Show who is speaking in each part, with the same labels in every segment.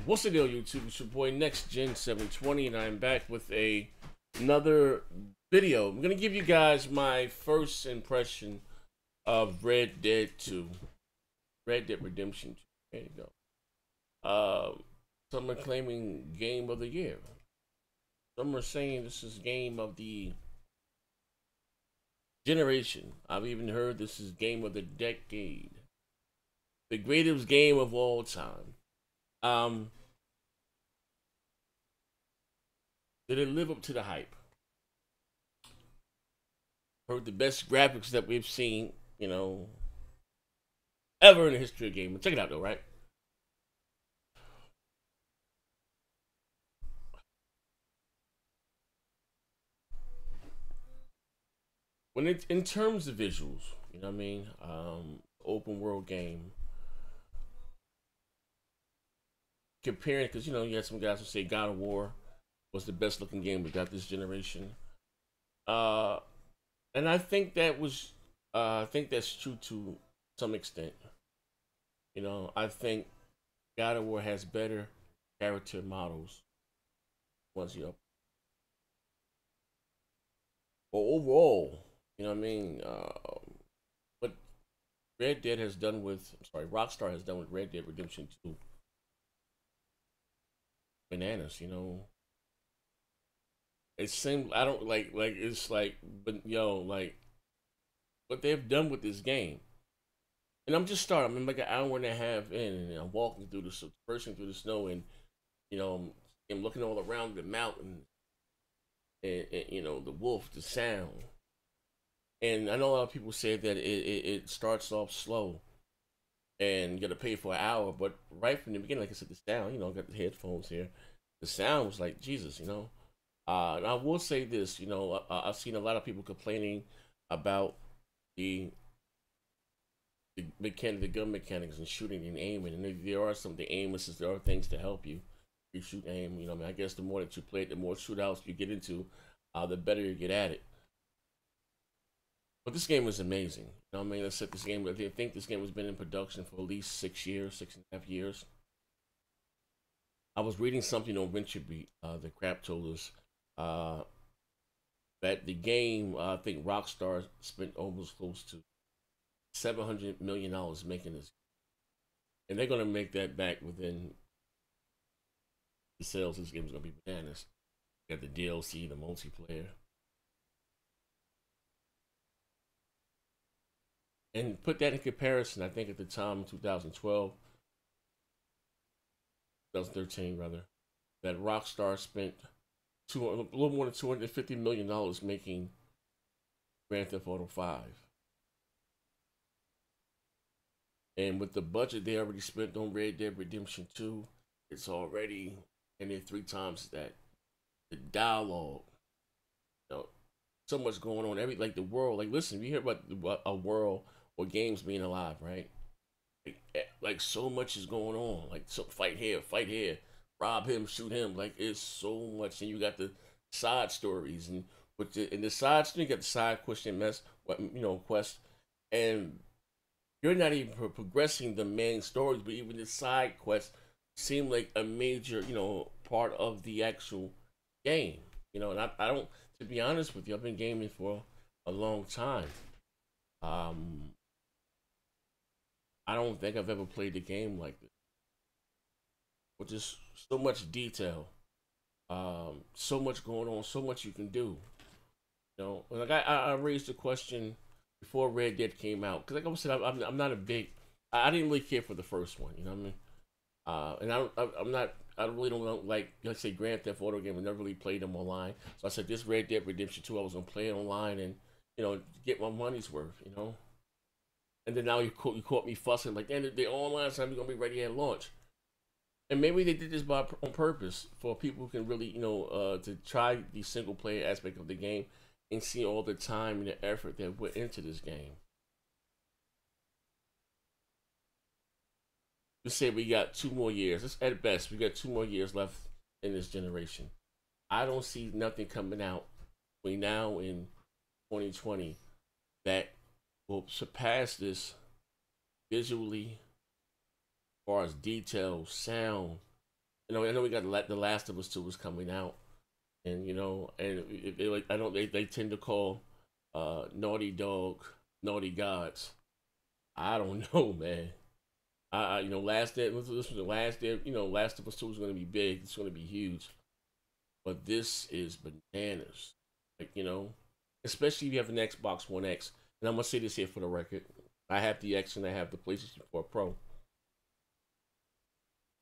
Speaker 1: What's the deal, YouTube? It's your boy Next Gen 720, and I'm back with another video. I'm gonna give you guys my first impression of Red Dead 2, Red Dead Redemption 2. There you go. Some are claiming Game of the Year. Some are saying this is Game of the Generation. I've even heard this is Game of the Decade, the greatest game of all time. Did it live up to the hype? Heard the best graphics that we've seen, ever in the history of gaming. Check it out though, right? When it in terms of visuals, you know what I mean? Open world game. Comparing, because you had some guys who say God of War was the best looking game we got this generation. Uh, and I think I think that's true to some extent. I think God of War has better character models once but overall, you know what I mean. What Red Dead has done with, I'm sorry, Rockstar has done with Red Dead Redemption 2, bananas. It seems I don't like it's like, but like what they've done with this game. And I'm just starting. I'm like an hour and a half in, and I'm walking through bursting through the snow, and I'm looking all around the mountain, and the wolf, the sound. And I know a lot of people say that it starts off slow, and you got to pay for an hour. But right from the beginning, like I said, the sound. I got the headphones here. The sound was like Jesus. And I will say this. I've seen a lot of people complaining about the the gun mechanics and shooting and aiming, and there are some the aim assists. There are things to help you. You shoot aim. I mean, I guess the more that you play it, the more shootouts you get into, the better you get at it. But this game was amazing. I mean, I said this game. I think this game has been in production for at least 6 years, 6.5 years. I was reading something on VentureBeat. The crap told us that the game. I think Rockstar spent almost close to $700 million making this, and they're gonna make that back within the sales. This game is gonna be bananas. You got the DLC, the multiplayer, and put that in comparison. I think at the time, 2012, 2013 rather, that Rockstar spent a little more than $250 million making Grand Theft Auto 5. And with the budget they already spent on Red Dead Redemption 2, it's already and then three times that. The dialogue, so much going on. The world. Like, listen, we hear about a world or games being alive, right? Like so much is going on. Like, so fight here, rob him, shoot him. Like, it's so much, and you got the side stories, and in the side story, you got the side question mess, quest, and you're not even progressing the main stories, but even the side quests seem like a major, part of the actual game. And I don't, to be honest with you, I've been gaming for a long time. Um, I don't think I've ever played a game like this, with just so much detail, so much going on, so much you can do. Like I raised a question before Red Dead came out, because like I said, I'm not a big, I didn't really care for the first one. You know what I mean? And I'm not. I really don't know, like, let's say Grand Theft Auto game. I never really played them online. So I said this Red Dead Redemption 2, I was gonna play it online and get my money's worth. And then now you caught me fussing like, and the online time is gonna be ready at launch. And maybe they did this on purpose for people who can really to try the single player aspect of the game and see all the time and the effort that went into this game. Let's say we got 2 more years. At best, we got 2 more years left in this generation. I don't see nothing coming out between now and 2020 that will surpass this visually, as far as detail, sound, I know we got the Last of Us 2 was coming out, and and they like I don't they tend to call Naughty Dog Naughty Gods. I don't know, man. Last day this was the last day. Last of Us 2 is going to be big. It's going to be huge, but this is bananas. Like especially if you have an Xbox One X. And I'm gonna say this here for the record: I have the X and I have the PlayStation 4 Pro.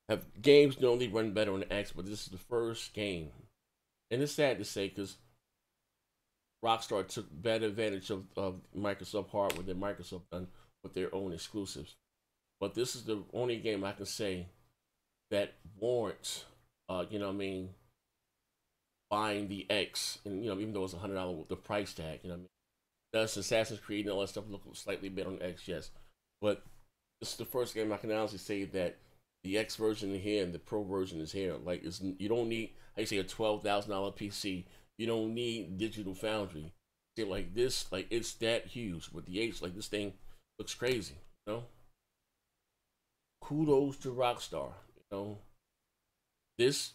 Speaker 1: Have games normally run better on the X, but this is the first game, and it's sad to say because Rockstar took better advantage of Microsoft hardware than Microsoft done with their own exclusives. But this is the only game I can say that warrants, buying the X, and even though it's $100 the price tag, does Assassin's Creed and all that stuff look slightly better on the X? Yes, but this is the first game I can honestly say that the X version is here and the Pro version is here. Like you don't need, how you say, a $12,000 PC. You don't need Digital Foundry. See, like this, like it's that huge with the H. Like this thing looks crazy. Kudos to Rockstar. This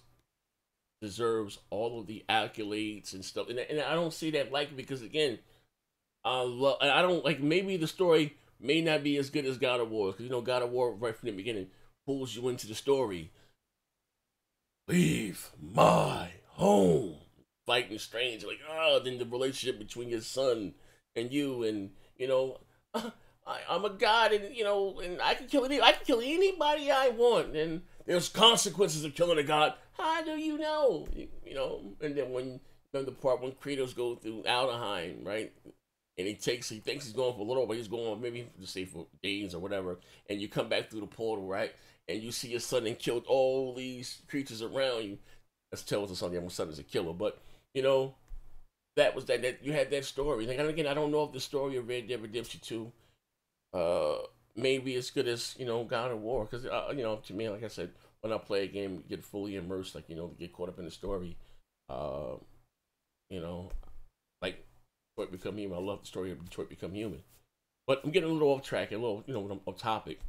Speaker 1: deserves all of the accolades and stuff. And I don't see that like because again, I don't like, maybe the story may not be as good as God of War because God of War right from the beginning pulls you into the story. Leave my home, fighting strange, like then the relationship between your son and you, and I'm a god, and and I can kill anybody I want, and there's consequences of killing a god. How do you know? And then when the part when Kratos goes through Aldenheim, right? And he thinks he's going for a little, but he's going maybe to say for days or whatever. And you come back through the portal, right? And you see your son and killed all these creatures around you. That's tells us something. My son is a killer, but that was that you had that story. And again, I don't know if the story of Red Dead Redemption 2 maybe as good as God of War, because to me, like I said, when I play a game, you get fully immersed, like to get caught up in the story. Like Detroit Become Human. I love the story of Detroit Become Human, but I'm getting a little off track, a little off topic.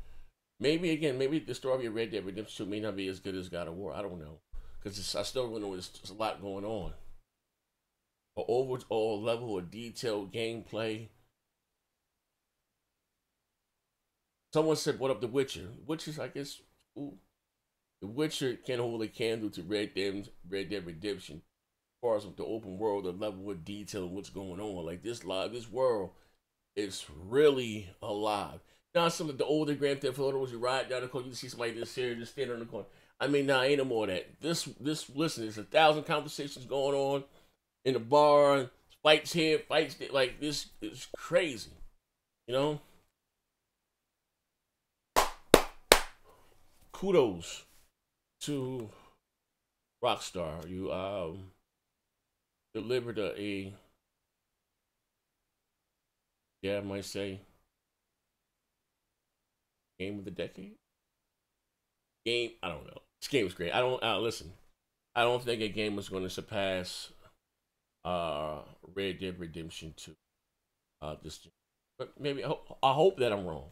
Speaker 1: Maybe the story of Red Dead Redemption 2 may not be as good as God of War. I don't know, because I still really know there's a lot going on. But overall level of detailed gameplay. Someone said, "What up, The Witcher?" Witcher's, I guess, ooh, The Witcher can hold a candle to Red Dead Redemption, as far as with the open world, the level of detail, and what's going on. Like this world is really alive. Now, some of the older Grand Theft Autos, you ride down the corner, you see somebody just here, just standing on the corner. I mean, nah, ain't no more of that. Listen, there's 1,000 conversations going on in the bar, fights here, fights there. Like this is crazy, Kudos to Rockstar. You delivered I might say, game of the decade. I don't know. This game was great. I don't listen. I don't think a game was going to surpass Red Dead Redemption 2 this year. But maybe I hope that I'm wrong.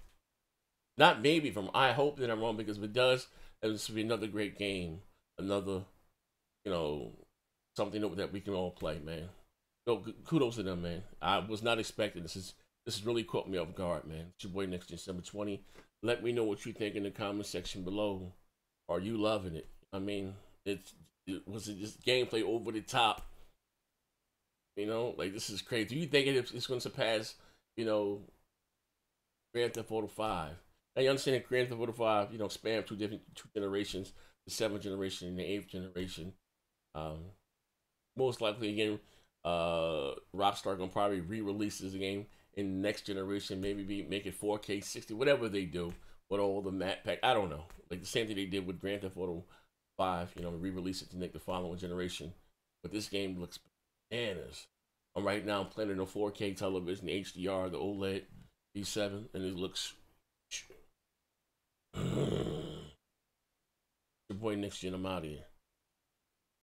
Speaker 1: Not maybe from I hope that I'm wrong, because if it does, this will be another great game, another something that we can all play, man. So kudos to them, man. I was not expecting this. This has really caught me off guard, man. It's your boy next December 20. Let me know what you think in the comment section below. Are you loving it? I mean, was it just gameplay over the top? Like this is crazy. Do you think it's going to surpass, Grand Theft Auto 5? Now you understand that Grand Theft Auto 5, spanned two generations, the 7th generation and the 8th generation. Most likely again, Rockstar gonna probably re-release this game in the next generation, maybe make it 4K 60, whatever they do with all the map pack. I don't know. Like the same thing they did with Grand Theft Auto 5, re-release it to make the following generation. But this game looks bananas. Right now I'm playing it on 4K television, HDR, the OLED B7, and it looks your boy next gen. I'm out of here.